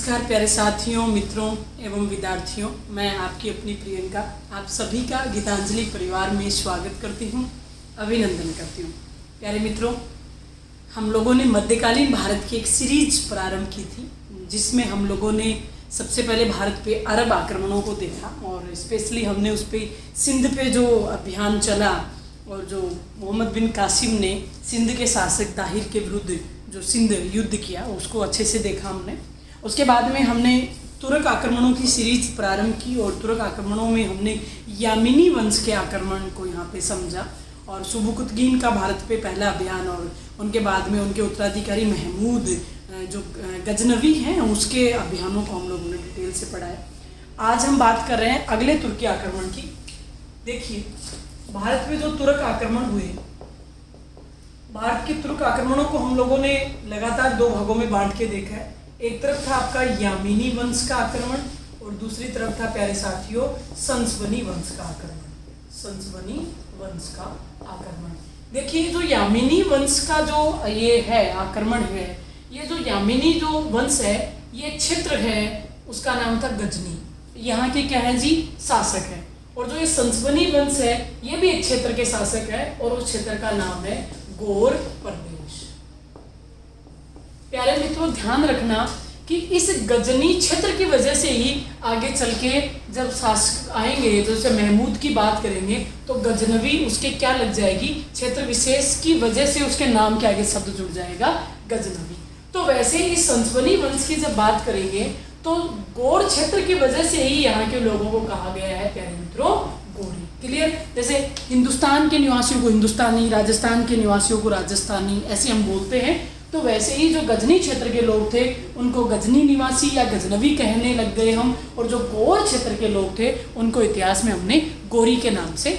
नमस्कार प्यारे साथियों, मित्रों एवं विद्यार्थियों। मैं आपकी अपनी प्रियंका आप सभी का गीतांजलि परिवार में स्वागत करती हूँ, अभिनंदन करती हूँ। प्यारे मित्रों, हम लोगों ने मध्यकालीन भारत की एक सीरीज प्रारंभ की थी, जिसमें हम लोगों ने सबसे पहले भारत पे अरब आक्रमणों को देखा और स्पेशली हमने उस पर सिंध पे जो अभियान चला और जो मोहम्मद बिन कासिम ने सिंध के शासक ताहिर के विरुद्ध जो सिंध युद्ध किया उसको अच्छे से देखा हमने। उसके बाद में हमने तुर्क आक्रमणों की सीरीज प्रारंभ की और तुर्क आक्रमणों में हमने यामिनी वंश के आक्रमण को यहाँ पे समझा और सुबुकुतगीन का भारत पे पहला अभियान और उनके बाद में उनके उत्तराधिकारी महमूद जो गजनवी हैं उसके अभियानों को हम लोगों ने डिटेल से पढ़ा है। आज हम बात कर रहे हैं अगले तुर्की आक्रमण की। देखिए, भारत में जो तुर्क आक्रमण हुए, भारत के तुर्क आक्रमणों को हम लोगों ने लगातार दो भागों में बांट के देखा है। एक तरफ था आपका यामिनी वंश का आक्रमण और दूसरी तरफ था प्यारे साथियों संसवनी वंश का आक्रमण। संसवनी वंश का आक्रमण। देखिए, जो यामिनी वंश का जो ये है आक्रमण है, ये जो यामिनी जो वंश है, ये क्षेत्र है, उसका नाम था गजनी। यहाँ के क्या है जी, शासक है। और जो ये संसवनी वंश है, ये भी एक क्षेत्र के शासक है और उस क्षेत्र का नाम है गौर प्रदेश। प्यारे मित्रों, ध्यान रखना कि इस गजनी क्षेत्र की वजह से ही आगे चल के जब शासक आएंगे, जैसे महमूद की बात करेंगे, तो गजनवी उसके क्या लग जाएगी, क्षेत्र विशेष की वजह से उसके नाम के आगे शब्द जुड़ जाएगा गजनवी। तो वैसे ही इस संसवनी वंश की जब बात करेंगे तो गौर क्षेत्र की वजह से ही यहाँ के लोगों को कहा गया है प्यारे मित्रों गौरी। क्लियर? जैसे हिंदुस्तान के निवासियों को हिंदुस्तानी, राजस्थान के निवासियों को राजस्थानी, ऐसे हम बोलते हैं। तो वैसे ही जो गजनी क्षेत्र के लोग थे उनको गजनी निवासी या गजनवी कहने लग गए हम, और जो गौर क्षेत्र के लोग थे उनको इतिहास में हमने गौरी के नाम से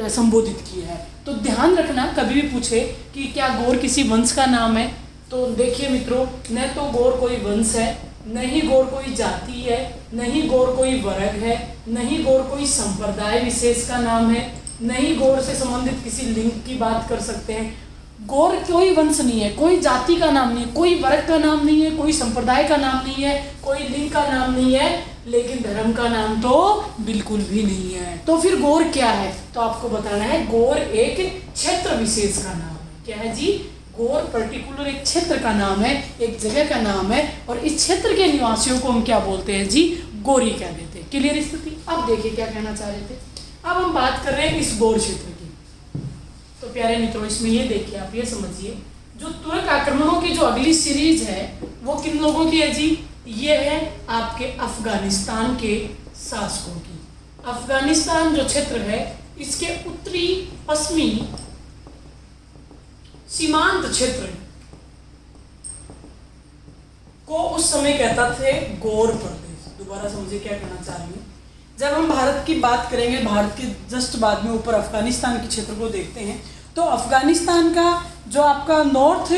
संबोधित किया है। तो ध्यान रखना, कभी भी पूछे कि क्या गौर किसी वंश का नाम है, तो देखिए मित्रों, न तो गौर कोई वंश है, न ही गौर कोई जाति है, न ही गौर कोई वर्ग है, न ही गौर कोई संप्रदाय विशेष का नाम है, न ही गौर से संबंधित किसी लिंग की बात कर सकते हैं। गौर कोई वंश नहीं है, कोई जाति का नाम नहीं है, कोई वर्ग का नाम नहीं है, कोई संप्रदाय का नाम नहीं है, कोई लिंग का नाम नहीं है, लेकिन धर्म का नाम तो बिल्कुल भी नहीं है। तो फिर गौर क्या है, तो आपको बताना है गौर एक क्षेत्र विशेष का नाम है। क्या है जी? गौर पर्टिकुलर एक क्षेत्र का नाम है, एक जगह का नाम है, और इस क्षेत्र के निवासियों को हम क्या बोलते हैं जी, गौरी कह देते हैं। क्लियर स्थिति? अब देखिए क्या कहना चाह रहे थे। अब हम बात कर रहे हैं इस गौर क्षेत्र की। तो प्यारे मित्रों, इसमें ये देखिए, आप ये समझिए, जो तुर्क आक्रमणों की जो अगली सीरीज है वो किन लोगों की है जी, ये है आपके अफगानिस्तान के शासकों की। अफगानिस्तान जो क्षेत्र है, इसके उत्तरी पश्चिमी सीमांत क्षेत्र को उस समय कहता थे गौर प्रदेश। दोबारा समझिए क्या कहना चाह रही हूँ। जब हम भारत की बात करेंगे, भारत के जस्ट बाद में ऊपर अफगानिस्तान के क्षेत्र को देखते हैं, तो अफगानिस्तान का जो आपका नॉर्थ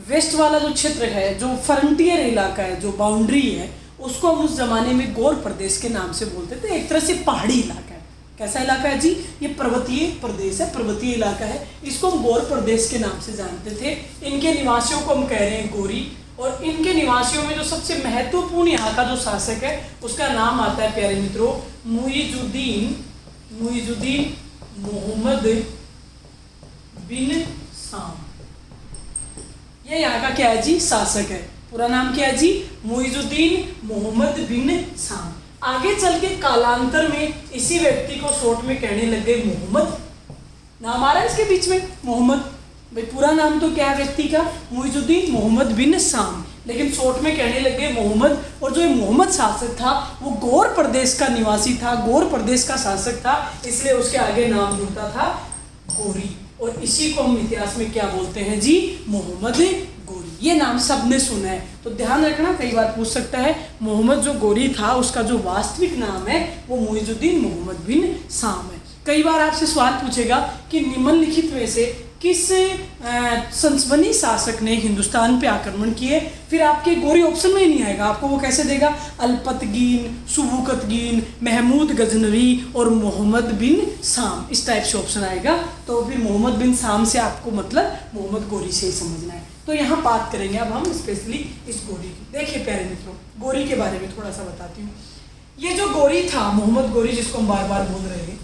वेस्ट वाला जो क्षेत्र है, जो फ्रंटियर इलाका है, जो बाउंड्री है, उसको हम उस जमाने में गौर प्रदेश के नाम से बोलते थे। एक तरह से पहाड़ी इलाका है। कैसा इलाका है जी? ये पर्वतीय प्रदेश है, पर्वतीय इलाका है। इसको हम गौर प्रदेश के नाम से जानते थे। इनके निवासियों को हम कह रहे हैं गौरी, और इनके निवासियों में जो सबसे महत्वपूर्ण यहाँ का जो शासक है उसका नाम आता है प्यारे मित्रों मुइजुद्दीन मोहम्मद बिन साम। ये यहाँ का क्या है जी, शासक है। पूरा नाम क्या है जी, मुइजुद्दीन मोहम्मद बिन साम। आगे चल के कालांतर में इसी व्यक्ति को शॉर्ट में कहने लग गए मोहम्मद। नाम आ रहा है इसके बीच में मोहम्मद। भाई पूरा नाम तो क्या है व्यक्ति का, मुइजुद्दीन मोहम्मद बिन साम, लेकिन शॉर्ट में कहने लग गए मोहम्मद। और जो ये मोहम्मद शासक था वो गौर प्रदेश का निवासी था, गौर प्रदेश का शासक था, इसलिए उसके आगे नाम जुड़ता था गौरी। और इसी को हम इतिहास में क्या बोलते हैं जी, मोहम्मद गौरी। ये नाम सबने सुना है, तो ध्यान रखना, कई बार पूछ सकता है। मोहम्मद जो गौरी था उसका जो वास्तविक नाम है वो मुइजुद्दीन मोहम्मद बिन साम है। कई बार आपसे सवाल पूछेगा कि निम्नलिखित में से किस संसवनी शासक ने हिंदुस्तान पे आक्रमण किए, फिर आपके गौरी ऑप्शन में ही नहीं आएगा। आपको वो कैसे देगा, अल्पतगीन, सुबुकतगीन, महमूद गजनवी और मोहम्मद बिन साम, इस टाइप से ऑप्शन आएगा। तो फिर मोहम्मद बिन साम से आपको मतलब मोहम्मद गौरी से ही समझना है। तो यहाँ बात करेंगे अब हम स्पेशली इस गोरी की। देखिए प्यारे मित्रों, गोरी के बारे में थोड़ा सा बताती हूँ। ये जो गोरी था, मोहम्मद गोरी, जिसको हम बार बार बोल रहे हैं,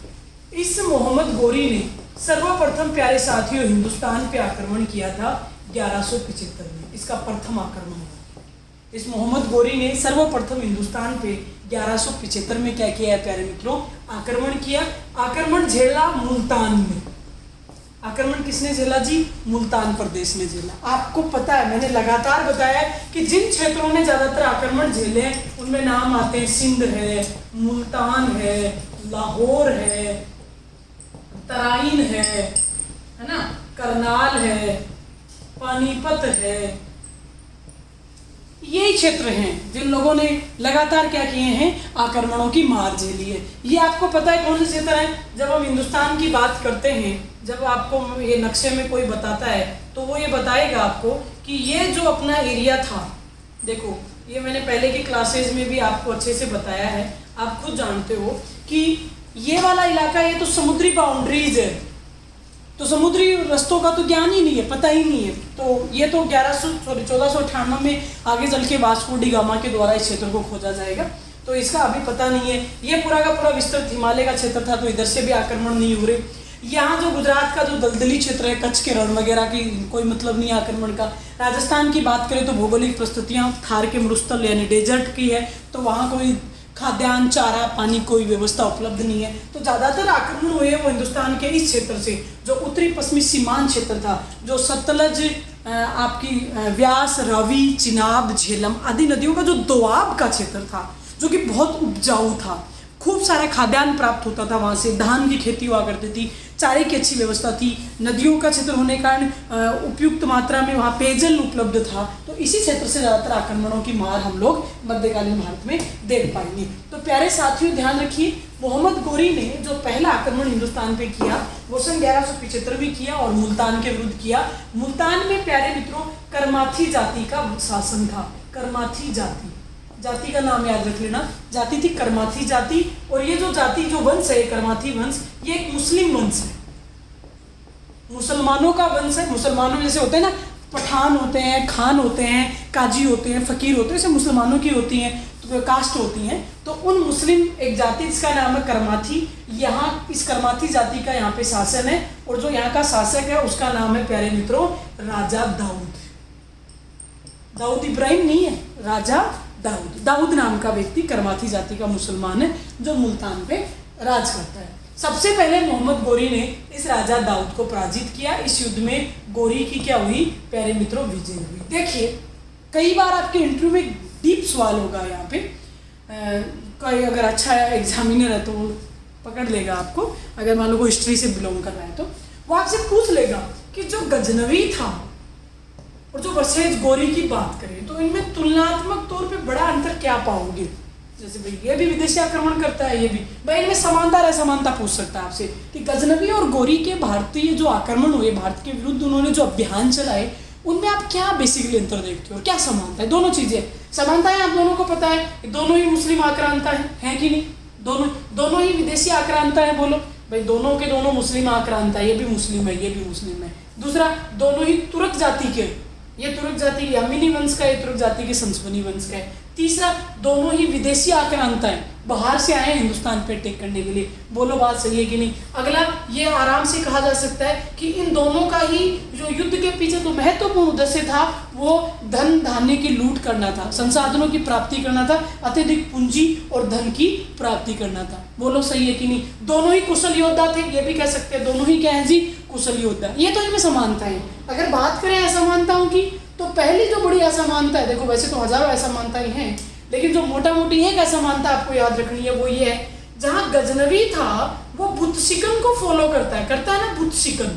इस मोहम्मद गोरी ने सर्वप्रथम प्यारे साथियों हिंदुस्तान पे आक्रमण किया था 1175 में। इसका प्रथम आक्रमण हुआ। इस मोहम्मद गोरी ने सर्वप्रथम हिंदुस्तान पे 1175 में क्या किया है प्यारे मित्रों, आक्रमण किया। आक्रमण झेला मुल्तान में। आक्रमण किसने झेला जी? मुल्तान प्रदेश ने झेला। आपको पता है, मैंने लगातार बताया कि जिन क्षेत्रों ने ज्यादातर आक्रमण झेले हैं उनमें नाम आते हैं सिंध है, मुल्तान है, लाहौर है, तराइन है ना, करनाल है, पानीपत है। यही क्षेत्र हैं जिन लोगों ने लगातार क्या किए हैं, आक्रमणों की मार झेली है। ये आपको पता है कौन से क्षेत्र हैं? जब हम हिंदुस्तान की बात करते हैं, जब आपको ये नक्शे में कोई बताता है तो वो ये बताएगा आपको कि ये जो अपना एरिया था, देखो ये मैंने पहले की क्लासेज में भी आपको अच्छे से बताया है, आप खुद जानते हो कि ये वाला इलाका, ये तो समुद्री बाउंड्रीज है, तो समुद्री रस्तों का तो ज्ञान ही नहीं है, पता ही नहीं है। तो ये तो 1498 में आगे चल के वास्को डी गामा के द्वारा इस क्षेत्र को खोजा जाएगा, तो इसका अभी पता नहीं है। ये पूरा का पूरा विस्तृत हिमालय का क्षेत्र था, तो इधर से भी आक्रमण नहीं हो रहे। यहाँ जो गुजरात का जो दलदली क्षेत्र है, कच्छ के रण वगैरह की कोई मतलब नहीं आक्रमण का। राजस्थान की बात करें तो भौगोलिक परिस्थितियाँ थार के मरुस्थल यानी डेजर्ट की है, तो वहाँ कोई खाद्यान्न, चारा, पानी कोई व्यवस्था उपलब्ध नहीं है। तो ज़्यादातर आक्रमण हुए हैं वो हिंदुस्तान के इस क्षेत्र से, जो उत्तरी पश्चिमी सीमांत क्षेत्र था, जो सतलज, आपकी व्यास, रावी, चिनाब, झेलम आदि नदियों का जो दोआब का क्षेत्र था, जो कि बहुत उपजाऊ था, खूब सारा खाद्यान्न प्राप्त होता था वहाँ से, धान की खेती हुआ करती थी, चारे की अच्छी व्यवस्था थी, नदियों का क्षेत्र होने के कारण उपयुक्त मात्रा में वहाँ पेयजल उपलब्ध था। तो इसी क्षेत्र से ज़्यादातर आक्रमणों की मार हम लोग मध्यकालीन भारत में देख पाएंगे। तो प्यारे साथियों ध्यान रखिए, मोहम्मद गोरी ने जो पहला आक्रमण हिंदुस्तान पे किया वो सन 1175 में किया और मुल्तान के विरुद्ध किया। मुल्तान में प्यारे मित्रों करमाथी जाति का शासन था। करमाथी जाति, जाति का नाम याद रख लेना, जाति थी करमाथी जाति। और ये जो जाति, जो वंश है करमाथी वंश, ये एक मुस्लिम वंश है, मुसलमानों का वंश है। मुसलमानों जैसे होते हैं ना, पठान होते हैं, खान होते हैं, काजी होते हैं, फकीर होते हैं, जैसे मुसलमानों की होती हैं तो कास्ट होती हैं। तो उन मुस्लिम एक जाति जिसका नाम है करमाथी, यहाँ इस करमाथी जाति का यहाँ पे शासन है। और जो यहाँ का शासक है उसका नाम है प्यारे मित्रों राजा दाऊद। दाऊद इब्राहिम नहीं है, राजा दाऊद। दाऊद नाम का व्यक्ति करमाथी जाति का मुसलमान है जो मुल्तान पे राज करता है। सबसे पहले मोहम्मद गोरी ने इस राजा दाऊद को पराजित किया। इस युद्ध में गोरी की क्या हुई प्यारे मित्रों, विजय हुई। देखिए कई बार आपके इंटरव्यू में डीप सवाल होगा यहाँ पे, कोई अगर अच्छा एग्जामिनर है तो वो पकड़ लेगा आपको, अगर मान लो वो हिस्ट्री से बिलोंग कर रहा है तो वो आपसे पूछ लेगा कि जो गजनवी था और जो वसेज गोरी की बात करें तो इनमें तुलनात्मक तौर पे बड़ा अंतर क्या पाओगे। जैसे भाई ये भी विदेशी आक्रमण करता है, ये भी भाई इनमें समानता है, समानता पूछ सकता है आपसे कि गजनवी और गोरी के भारतीय जो आक्रमण हुए, भारत के विरुद्ध उन्होंने जो अभियान चलाए, उनमें आप क्या बेसिकली अंतर देखते हो और क्या समानता है। दोनों चीजें समानता है, आप दोनों को पता है, दोनों ही मुस्लिम आक्रांता है कि नहीं, दोनों ही विदेशी आक्रांता है। बोलो भाई, दोनों के दोनों मुस्लिम आक्रांता है, ये भी मुस्लिम है, ये भी मुस्लिम है। दूसरा, दोनों ही तुर्क जाति के, ये तुर्क जाति के अमीनी वंश का, ये तुर्क जाति के संसवनी वंश का है। तीसरा, दोनों ही विदेशी आक्रांता है, बाहर से आए हैं हिंदुस्तान पे अटैक करने के लिए। बोलो बात सही है कि नहीं। अगला, ये आराम से कहा जा सकता है कि इन दोनों का ही जो युद्ध के पीछे तो महत्वपूर्ण उद्देश्य था वो धन धान्य की लूट करना था, संसाधनों की प्राप्ति करना था, अत्यधिक पूंजी और धन की प्राप्ति करना था। बोलो सही है कि नहीं। दोनों ही कुशल योद्धा थे, ये भी कह सकते हैं, दोनों ही क्या है जी, कुशल योद्धा। ये तो इनमें समानता है। अगर बात करें असमानताओं की तो पहली जो बड़ी असमानता है, देखो वैसे तो हजारों असमानताएं हैं, लेकिन जो मोटा मोटी एक असमानता आपको याद रखनी है वो ये है, जहां गजनवी था वो बुद्ध शिकन को फॉलो करता है ना, बुद्ध शिकन।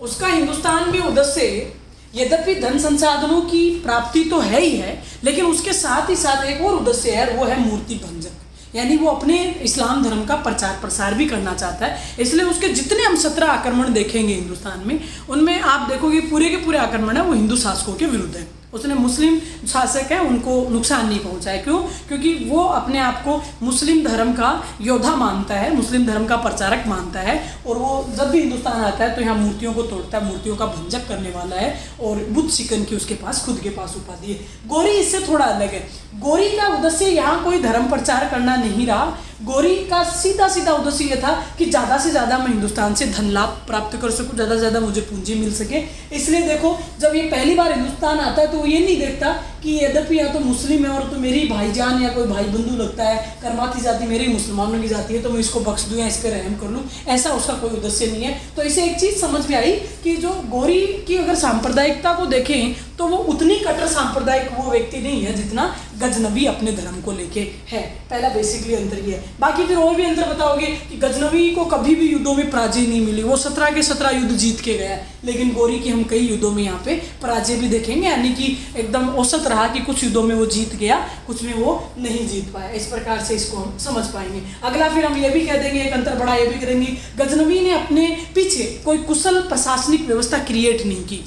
उसका हिंदुस्तान में उद्देश्य यद्यपि धन संसाधनों की प्राप्ति तो है ही है, लेकिन उसके साथ ही साथ एक और उद्देश्य है, वो है मूर्ति भंजक, यानी वो अपने इस्लाम धर्म का प्रचार प्रसार भी करना चाहता है। इसलिए उसके जितने हम 17 आक्रमण देखेंगे हिंदुस्तान में, उनमें आप देखोगे पूरे के पूरे आक्रमण है वो हिंदू शासकों के विरुद्ध है। उसने मुस्लिम शासक है उनको नुकसान नहीं पहुंचाया। क्यों? क्योंकि वो अपने आप को मुस्लिम धर्म का योद्धा मानता है, मुस्लिम धर्म का प्रचारक मानता है, और वो जब भी हिंदुस्तान आता है तो यहाँ मूर्तियों को तोड़ता है, मूर्तियों का भंजक करने वाला है, और बुद्ध शिकन की उसके पास खुद के पास उपाधि है। गौरी इससे थोड़ा अलग है। गौरी का उद्देश्य यहाँ कोई धर्म प्रचार करना नहीं रहा। गौरी का सीधा सीधा उद्देश्य ये था कि ज़्यादा से ज़्यादा मैं हिंदुस्तान से धन लाभ प्राप्त कर सकूं, ज़्यादा से ज़्यादा मुझे पूंजी मिल सके। इसलिए देखो, जब ये पहली बार हिंदुस्तान आता है तो वो ये नहीं देखता कि यद्यपि या तो मुस्लिम है और तो मेरी भाईजान या कोई भाई बंधु लगता है, कर्माती जाति मेरी मुसलमानों की जाति है, तो मैं इसको बख्श दूँ या इस पर रहम कर लूँ, ऐसा उसका कोई उद्देश्य नहीं है। तो इसे एक चीज़ समझ में आई कि जो गौरी की अगर सांप्रदायिकता को देखें तो वो उतनी कट्टर सांप्रदायिक वो व्यक्ति नहीं है जितना गजनवी अपने धर्म को लेके है। पहला बेसिकली अंतर ये है। बाकी फिर और भी अंतर बताओगे कि गजनवी को कभी भी युद्धों में पराजय नहीं मिली, वो 17 के 17 युद्ध जीत के गया, लेकिन गौरी की हम कई युद्धों में यहाँ पे पराजय भी देखेंगे, यानी कि एकदम औसत रहा कि कुछ युद्धों में वो जीत गया, कुछ में वो नहीं जीत पाया। इस प्रकार से इसको हम समझ पाएंगे। अगला फिर हम ये भी कह देंगे, एक अंतर बड़ा ये भी करेंगे, गजनवी ने अपने पीछे कोई कुशल प्रशासनिक व्यवस्था क्रिएट नहीं की,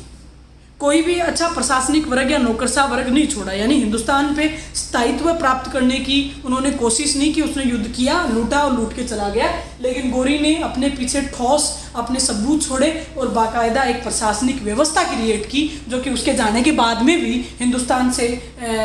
कोई भी अच्छा प्रशासनिक वर्ग या नौकरशाह वर्ग नहीं छोड़ा, यानी हिंदुस्तान पे स्थायित्व प्राप्त करने की उन्होंने कोशिश नहीं की। उसने युद्ध किया, लूटा और लूट के चला गया, लेकिन गौरी ने अपने पीछे ठोस अपने सबूत छोड़े और बाकायदा एक प्रशासनिक व्यवस्था क्रिएट की, जो कि उसके जाने के बाद में भी हिंदुस्तान से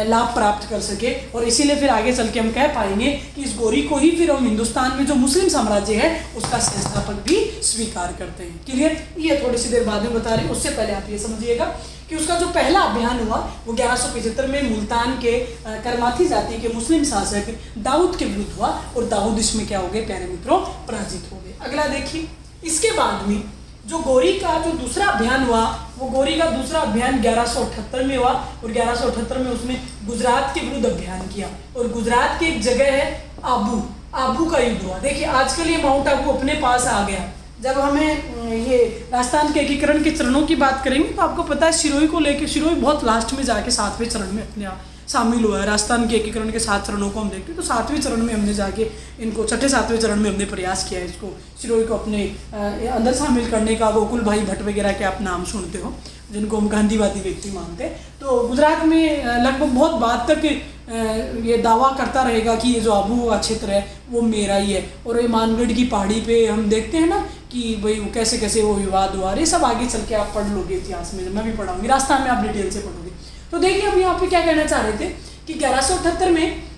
लाभ प्राप्त कर सके। और इसीलिए फिर आगे चल के हम कह पाएंगे कि इस गौरी को ही फिर हम हिंदुस्तान में जो मुस्लिम साम्राज्य है उसका संस्थापक भी स्वीकार करते हैं। क्लियर? ये थोड़ी सी देर बाद में बता रहे हैं, उससे पहले आप ये समझिएगा कि उसका जो पहला अभियान हुआ वो 1175 में मुल्तान के करमाथी जाति के मुस्लिम शासक दाऊद के विरुद्ध हुआ, और दाऊद इसमें क्या हो गए प्यारे मित्रों? पराजित हो गए। अगला देखिए, इसके बाद में जो गौरी का जो दूसरा अभियान हुआ, वो गौरी का दूसरा अभियान 1178 में हुआ, और 1178 में उसने गुजरात के विरुद्ध अभियान किया, और गुजरात की एक जगह है आबू का युद्ध हुआ। देखिए आजकल ये माउंट आबू अपने पास आ गया। जब हमें ये राजस्थान के एकीकरण के चरणों की बात करेंगे तो आपको पता है सिरोही को लेकर, सिरोही बहुत लास्ट में जाके 7वें चरण में अपने शामिल हुआ है। राजस्थान के एकीकरण के 7 चरणों को हम देखते हैं तो 7वें चरण में हमने जाके इनको, 6ठे-7वें चरण में हमने प्रयास किया है इसको सिरोही को अपने अंदर शामिल करने का। गोकुल भाई भट्ट वगैरह के आप नाम सुनते हो, जिनको हम गांधीवादी व्यक्ति मानते हैं। तो गुजरात में लगभग बहुत बाद तक ये दावा करता रहेगा कि ये जो आबू का क्षेत्र है वो मेरा ही है। और ये मानगढ़ की पहाड़ी पे हम देखते हैं ना कि भाई वो कैसे कैसे वो विवाद हुआ, ये सब आगे चल के आप पढ़ लोगे इतिहास में, मैं भी पढ़ाऊंगी, राजस्थान में आप डिटेल से पढ़ोगे। तो देखिए अब यहाँ पे क्या कहना चाह रहे थे कि 1178 में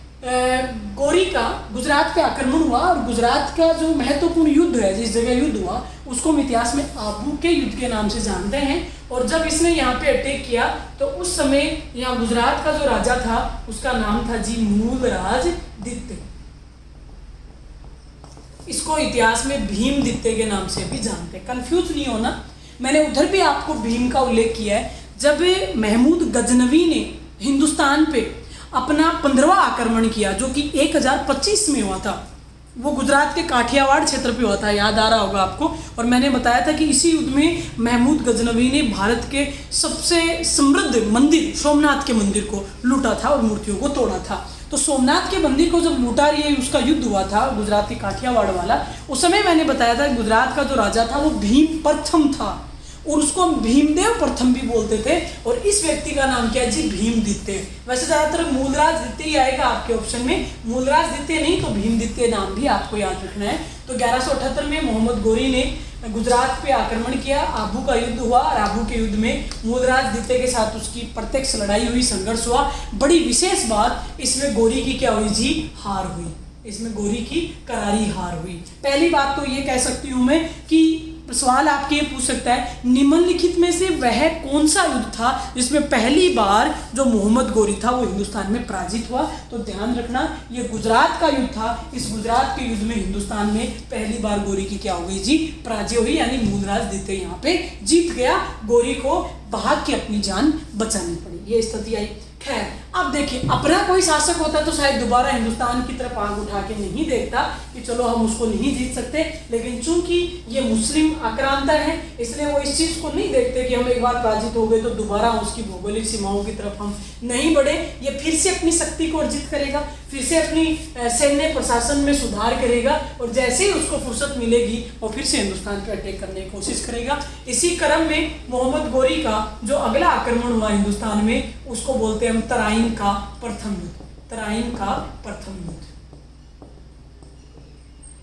गौरी का गुजरात पे आक्रमण हुआ, और गुजरात का जो महत्वपूर्ण युद्ध है, जिस जगह युद्ध हुआ उसको हम इतिहास में आबू के युद्ध के नाम से जानते हैं। और जब इसने यहाँ पे अटैक किया तो उस समय यहाँ गुजरात का जो राजा था उसका नाम था जी मूलराज दित्य। इसको इतिहास में भीमदित्य के नाम से भी जानते हैं, कंफ्यूज नहीं होना। मैंने उधर भी आपको भीम का उल्लेख किया है। जब महमूद गजनवी ने हिंदुस्तान पे अपना 15वां आक्रमण किया, जो कि 1025 में हुआ था, वो गुजरात के काठियावाड़ क्षेत्र पे हुआ था, याद आ रहा होगा आपको। और मैंने बताया था कि इसी युद्ध में महमूद गजनवी ने भारत के सबसे समृद्ध मंदिर सोमनाथ के मंदिर को लूटा था और मूर्तियों को तोड़ा था। तो सोमनाथ के मंदिर को जब लूटा रही उसका युद्ध हुआ था गुजरात के काठियावाड़ वाला, उस समय मैंने बताया था गुजरात का जो राजा था वो भीम प्रथम था, और उसको हम भीमदेव प्रथम भी बोलते थे। और इस व्यक्ति का नाम क्या है जी? भीमदित्य। वैसे ज़्यादातर मूलराज दित्य ही आएगा आपके ऑप्शन में, मूलराज दित्य नहीं तो भीमदित्य नाम भी आपको याद रखना है। तो 1178 में मोहम्मद गौरी ने गुजरात पे आक्रमण किया, आबू का युद्ध हुआ, और आबू के युद्ध में मूलराज दित्य के साथ उसकी प्रत्यक्ष लड़ाई हुई, संघर्ष हुआ। बड़ी विशेष बात इसमें गौरी की क्या हुई जी? हार हुई। इसमें गौरी की करारी हार हुई। पहली बात तो ये कह सकती हूँ मैं कि सवाल आपके ये पूछ सकता है निम्नलिखित में से वह कौन सा युद्ध था जिसमें पहली बार जो मोहम्मद गौरी था वो हिंदुस्तान में पराजित हुआ? तो ध्यान रखना ये गुजरात का युद्ध था। इस गुजरात के युद्ध में हिंदुस्तान में पहली बार गौरी की क्या हो गई जी? पराजय हुई, यानी मूलराज दित्य यहाँ पे जीत गया। गौरी को भाग के अपनी जान बचानी पड़ी, ये स्थिति आई। खैर अब देखिए, अपना कोई शासक होता तो शायद दोबारा हिंदुस्तान की तरफ आग उठा के नहीं देखता कि चलो हम उसको नहीं जीत सकते, लेकिन चूंकि ये मुस्लिम आक्रांता है, इसलिए वो इस चीज़ को नहीं देखते कि हम एक बार पराजित हो गए तो दोबारा उसकी भौगोलिक सीमाओं की तरफ हम नहीं बढ़े। ये फिर से अपनी शक्ति को अर्जित करेगा, फिर से अपनी सैन्य प्रशासन में सुधार करेगा, और जैसे ही उसको फुर्सत मिलेगी वो फिर से हिंदुस्तान पर अटैक करने की कोशिश करेगा। इसी क्रम में मोहम्मद गोरी का जो अगला आक्रमण हुआ हिंदुस्तान में, उसको बोलते हैं हम तराइन का प्रथम युद्ध। तराइन का प्रथम युद्ध,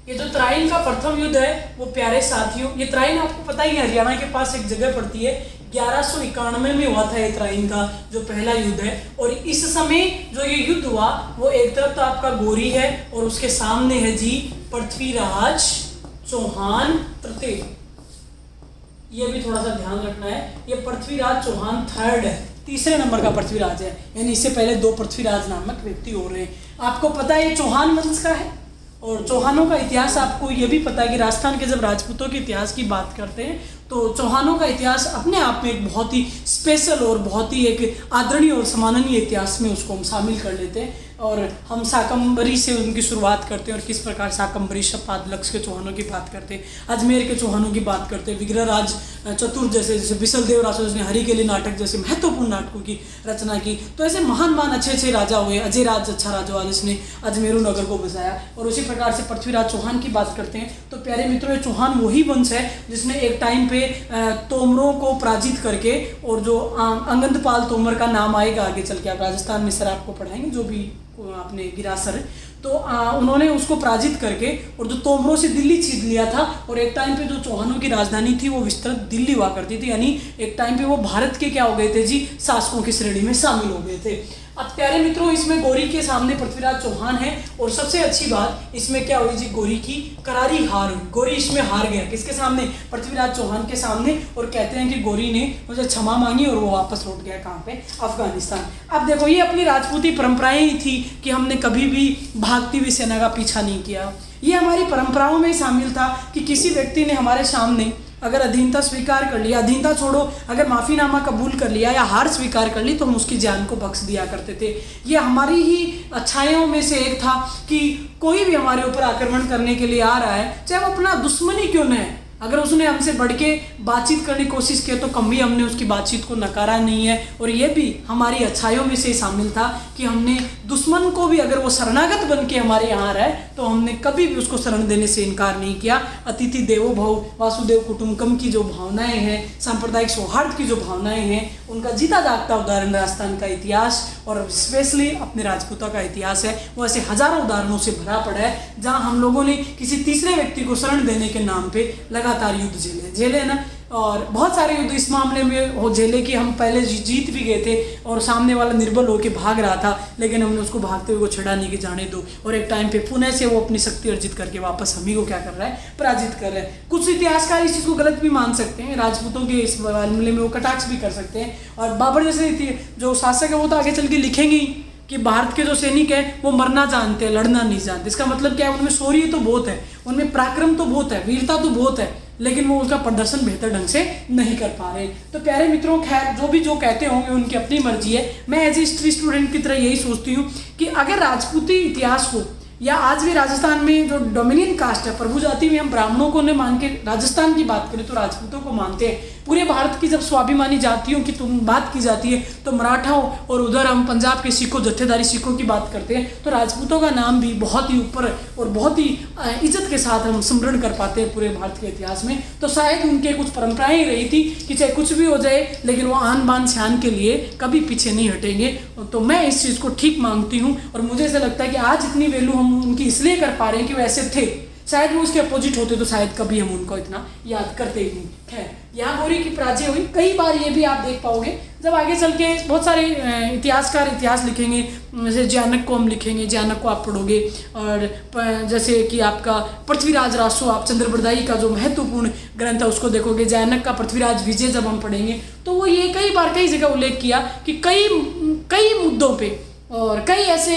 ये जो तराइन का प्रथम युद्ध है वो प्यारे साथियों, ये तराइन आपको पता ही है हरियाणा के पास एक जगह पड़ती है। 1191 में हुआ था ये तराइन का जो पहला युद्ध है। और इस समय जो ये युद्ध हुआ वो एक तरफ तो आपका गोरी है और उसके सामने है जी पृथ्वीराज चौहान तृतीय। ये भी थोड़ा सा ध्यान रखना है, ये पृथ्वीराज चौहान थर्ड है, तीसरे नंबर का पृथ्वीराज है, यानी इससे पहले 2 पृथ्वीराज नामक व्यक्ति हो रहे हैं। आपको पता है ये चौहान वंश का है। और चौहानों का इतिहास आपको ये भी पता है कि राजस्थान के जब राजपूतों के इतिहास की बात करते हैं तो चौहानों का इतिहास अपने आप में एक बहुत ही स्पेशल और बहुत ही एक आदरणीय और सम्माननीय इतिहास में उसको हम शामिल कर लेते हैं। और हम शाकंभरी से उनकी शुरुआत करते हैं और किस प्रकार शाकंभरी पादलक्ष के चौहानों की बात करते हैं, अजमेर के चौहानों की बात करते हैं, विग्रहराज चतुर जैसे बिसलदेव राठौर जिसने हरि के लिए नाटक जैसे महत्वपूर्ण नाटकों की रचना की। तो ऐसे महान महान अच्छे राजा हुए। अजय राज अच्छा राजा हुआ जिसने अजमेरू नगर को बसाया। और उसी प्रकार से पृथ्वीराज चौहान की बात करते हैं तो प्यारे मित्रों, ये चौहान वही वंश है जिसने एक टाइम पे तोमरों को पराजित करके, और जो अंगदपाल तोमर का नाम आएगा आगे चल के, आप राजस्थान में सर आपको पढ़ाएंगे जो भी आपने गिरासर, तो उन्होंने उसको पराजित करके और जो तोमरों से दिल्ली छीन लिया था। और एक टाइम पे जो चौहानों की राजधानी थी वो विस्तृत दिल्ली हुआ करती थी, यानी एक टाइम पे वो भारत के क्या हो गए थे जी, शासकों की श्रेणी में शामिल हो गए थे। अब प्यारे मित्रों, इसमें गोरी के सामने पृथ्वीराज चौहान है। और सबसे अच्छी बात इसमें क्या हुई जी, गोरी की करारी हार हुई। गोरी इसमें हार गया, किसके सामने, पृथ्वीराज चौहान के सामने। और कहते हैं कि गोरी ने मुझे क्षमा मांगी और वो वापस लौट गया कहाँ पे, अफगानिस्तान। अब देखो, ये अपनी राजपूती परंपराएं ही थी कि हमने कभी भी भागती हुई सेना का पीछा नहीं किया। ये हमारी परंपराओं में ही शामिल था कि किसी व्यक्ति ने हमारे सामने अगर अधीनता स्वीकार कर लिया, अधीनता छोड़ो, अगर माफ़ीनामा कबूल कर लिया या हार स्वीकार कर ली तो हम उसकी जान को बख्श दिया करते थे। ये हमारी ही अच्छाइयों में से एक था कि कोई भी हमारे ऊपर आक्रमण करने के लिए आ रहा है, चाहे वो अपना दुश्मन ही क्यों न है, अगर उसने हमसे बढ़ के बातचीत करने की कोशिश की तो कभी हमने उसकी बातचीत को नकारा नहीं है। और ये भी हमारी अच्छाइयों में से शामिल था कि हमने दुश्मन को भी, अगर वो शरणागत बन के हमारे यहाँ रहे तो हमने कभी भी उसको शरण देने से इनकार नहीं किया। अतिथि देवो भव, वासुदेव कुटुंबकम की जो भावनाएं हैं, सांप्रदायिक सौहार्द की जो भावनाएं हैं, उनका जीता जागता उदाहरण राजस्थान का इतिहास और स्पेशली अपने राजपूतों का इतिहास है। वो ऐसे हजारों उदाहरणों से भरा पड़ा है जहाँ हम लोगों ने किसी तीसरे व्यक्ति को शरण देने के नाम पे लगातार युद्ध झेले ना। और बहुत सारे युद्ध इस मामले में हो झेले कि हम पहले जीत भी गए थे और सामने वाला निर्बल होकर भाग रहा था, लेकिन हमने उसको भागते हुए को छड़ा नहीं कि जाने दो। और एक टाइम पे पुनः से वो अपनी शक्ति अर्जित करके वापस हम ही को क्या कर रहा है, पराजित कर रहा है। कुछ इतिहासकार इस चीज़ को गलत भी मान सकते हैं, राजपूतों के इस मामले में वो कटाक्ष भी कर सकते हैं। और बाबर जैसे जो शासक है वो तो आगे चल के लिखेंगे ही कि भारत के जो सैनिक हैं वो मरना जानते हैं, लड़ना नहीं जानते। इसका मतलब क्या है, उनमें शौर्य तो बहुत है, उनमें पराक्रम तो बहुत है, वीरता तो बहुत है, लेकिन वो उसका प्रदर्शन बेहतर ढंग से नहीं कर पा रहे। तो प्यारे मित्रों, खैर जो कहते होंगे उनकी अपनी मर्जी है। मैं एज ए हिस्ट्री स्टूडेंट की तरह यही सोचती हूँ कि अगर राजपूती इतिहास को या आज भी राजस्थान में जो डोमिनियन कास्ट है, प्रभु जाति में हम ब्राह्मणों को ने मान के राजस्थान की बात करें तो राजपूतों को मानते हैं। पूरे भारत की जब स्वाभिमानी जातियों की तुम बात की जाती है तो मराठाओं और उधर हम पंजाब के सिखों, जत्थेदारी सिखों की बात करते हैं तो राजपूतों का नाम भी बहुत ही ऊपर और बहुत ही इज्जत के साथ हम स्मरण कर पाते हैं पूरे भारत के इतिहास में। तो शायद उनके कुछ परंपराएं ही रही थी कि चाहे कुछ भी हो जाए लेकिन वो आन बान शान के लिए कभी पीछे नहीं हटेंगे। तो मैं इस चीज़ को ठीक मांगती हूँ और मुझे ऐसा लगता है कि आज इतनी वैल्यू हम उनकी इसलिए कर पा रहे हैं कि वो ऐसे थे। शायद वो उसके अपोजिट होते तो शायद कभी हम उनको इतना याद करते ही नहीं। खैर, यहाँ गोरी की पराजय हुई। कई बार ये भी आप देख पाओगे जब आगे चल के बहुत सारे इतिहासकार इतिहास लिखेंगे, जैसे जैनक को हम लिखेंगे, जैनक को आप पढ़ोगे, और जैसे कि आपका पृथ्वीराज रासो, आप चंद्रबरदाई का जो महत्वपूर्ण ग्रंथ है उसको देखोगे, जैनक का पृथ्वीराज विजय जब हम पढ़ेंगे तो वो ये कई बार कई जगह उल्लेख किया कि कई मुद्दों पे और कई ऐसे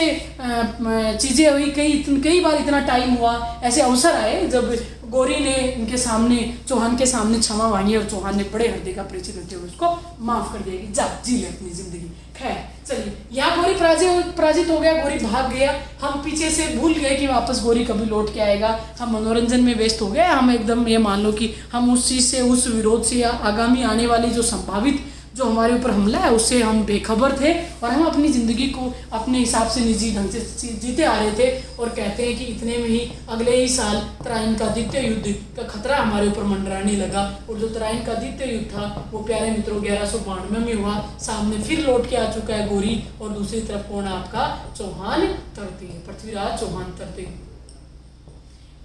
चीज़ें हुई, कई बार इतना टाइम हुआ, ऐसे अवसर आए जब गौरी ने इनके सामने, चौहान के सामने क्षमा मांगी और चौहान ने बड़े हृदय का परिचय देते हुए उसको माफ कर दिया कि जा जी ले अपनी जिंदगी। खैर चलिए, यहाँ गौरी पराजित हो गया, गौरी भाग गया। हम पीछे से भूल गए कि वापस गौरी कभी लौट के आएगा, हम मनोरंजन में व्यस्त हो गए। हम एकदम ये मान लो कि हम उस चीज़ से, उस विरोध से या आगामी आने वाली जो संभावित जो हमारे ऊपर हमला है उससे हम बेखबर थे और हम अपनी ज़िंदगी को अपने हिसाब से निजी ढंग से जीते आ रहे थे। और कहते हैं कि इतने में ही अगले ही साल तराइन का द्वितीय युद्ध का खतरा हमारे ऊपर मंडराने लगा। और जो तराइन का द्वितीय युद्ध था वो प्यारे मित्रों 1192 में हुआ। सामने फिर लौट के आ चुका है गौरी और दूसरी तरफ कौन आपका चौहान तृतीय, पृथ्वीराज चौहान तृतीय।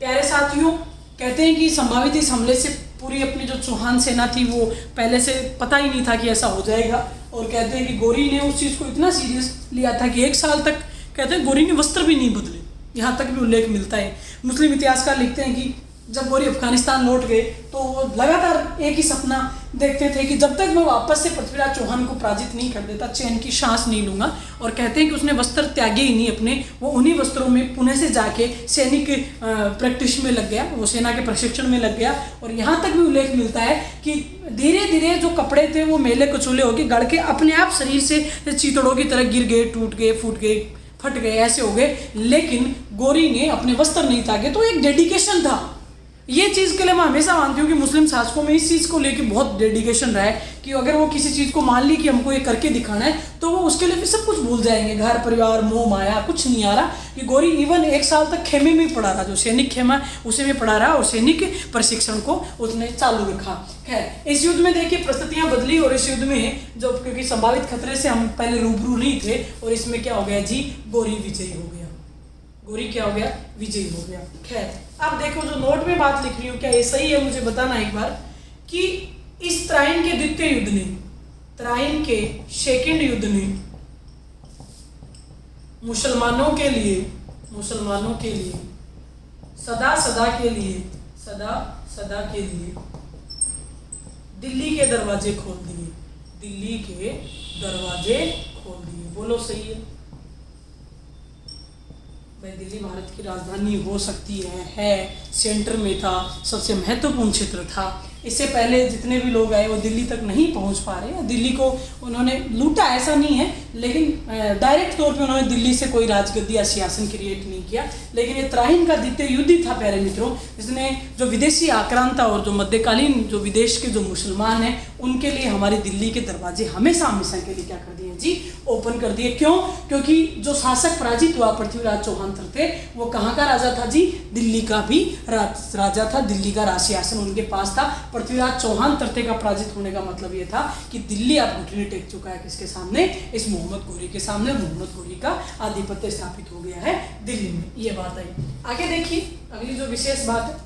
प्यारे साथियों, कहते हैं कि संभावित इस हमले से पूरी अपनी जो चौहान सेना थी वो पहले से पता ही नहीं था कि ऐसा हो जाएगा। और कहते हैं कि गौरी ने उस चीज़ को इतना सीरियस लिया था कि 1 साल तक कहते हैं गौरी ने वस्त्र भी नहीं बदले, यहाँ तक भी उल्लेख मिलता है। मुस्लिम इतिहासकार लिखते हैं कि जब गौरी अफगानिस्तान लौट गए तो वो लगातार एक ही सपना देखते थे कि जब तक मैं वापस से पृथ्वीराज चौहान को पराजित नहीं कर देता चैन की सांस नहीं लूँगा। और कहते हैं कि उसने वस्त्र त्यागे ही नहीं अपने, वो उन्हीं वस्त्रों में पुणे से जाके सैनिक प्रैक्टिस में लग गया, वो सेना के प्रशिक्षण में लग गया। और यहाँ तक भी उल्लेख मिलता है कि धीरे धीरे जो कपड़े थे वो मेले कुचूले होके गढ़ के अपने आप शरीर से चीतड़ों की तरह गिर गए, टूट गए, फूट गए, फट गए, ऐसे हो गए। लेकिन गौरी ने अपने वस्त्र नहीं त्यागे, तो एक डेडिकेशन था। ये चीज़ के लिए मैं हमेशा मानती हूँ कि मुस्लिम शासकों में इस चीज़ को लेके बहुत डेडिकेशन रहा है कि अगर वो किसी चीज़ को मान ली कि हमको ये करके दिखाना है तो वो उसके लिए फिर सब कुछ भूल जाएंगे, घर परिवार मोह माया कुछ नहीं आ रहा। कि गौरी इवन 1 साल तक खेमे में पढ़ा रहा, जो सैनिक खेमा उसे में पढ़ा रहा और सैनिक प्रशिक्षण को उसने चालू रखा। खैर इस युद्ध में देखिए परिस्थितियाँ बदली और इस युद्ध में जो क्योंकि संभावित खतरे से हम पहले रूबरू नहीं थे और इसमें क्या हो गया जी, गौरी विजयी हो गया। गौरी क्या हो गया, विजयी हो गया। खैर अब देखो जो नोट में बात लिख रही हूँ क्या ये सही है, मुझे बताना एक बार कि इस तराइन के द्वितीय युद्ध ने, तराइन के सेकंड युद्ध ने मुसलमानों के लिए सदा सदा के लिए दिल्ली के दरवाजे खोल दिए, दिल्ली के दरवाजे खोल दिए। बोलो सही है भाई, दिल्ली भारत की राजधानी हो सकती है, सेंटर में था, सबसे महत्वपूर्ण क्षेत्र था। इससे पहले जितने भी लोग आए वो दिल्ली तक नहीं पहुंच पा रहे हैं। दिल्ली को उन्होंने लूटा ऐसा नहीं है, लेकिन डायरेक्ट तौर पे उन्होंने दिल्ली से कोई राजगद्दी या सिंहासन क्रिएट नहीं किया। लेकिन ये तराइन का द्वितीय युद्ध ही था प्यारे मित्रों, जिसने जो विदेशी आक्रांता और जो मध्यकालीन जो विदेश के जो मुसलमान हैं उनके लिए हमारी दिल्ली के दरवाजे हमेशा के लिए क्या कर दिए जी, ओपन कर दिए। क्यों? क्योंकि जो शासक पराजित हुआ पृथ्वीराज चौहान थे वो कहाँ का राजा था जी, दिल्ली का भी राजा था, दिल्ली का राजसिंहासन उनके पास था। पृथ्वीराज चौहान तृतीय का पराजित होने का मतलब ये था कि दिल्ली अब घुटने टेक चुका है किसके सामने, इस मोहम्मद घोरी के सामने। मोहम्मद घोरी का आधिपत्य स्थापित हो गया है दिल्ली में। ये बात आई। आगे देखिए अगली जो विशेष बात है,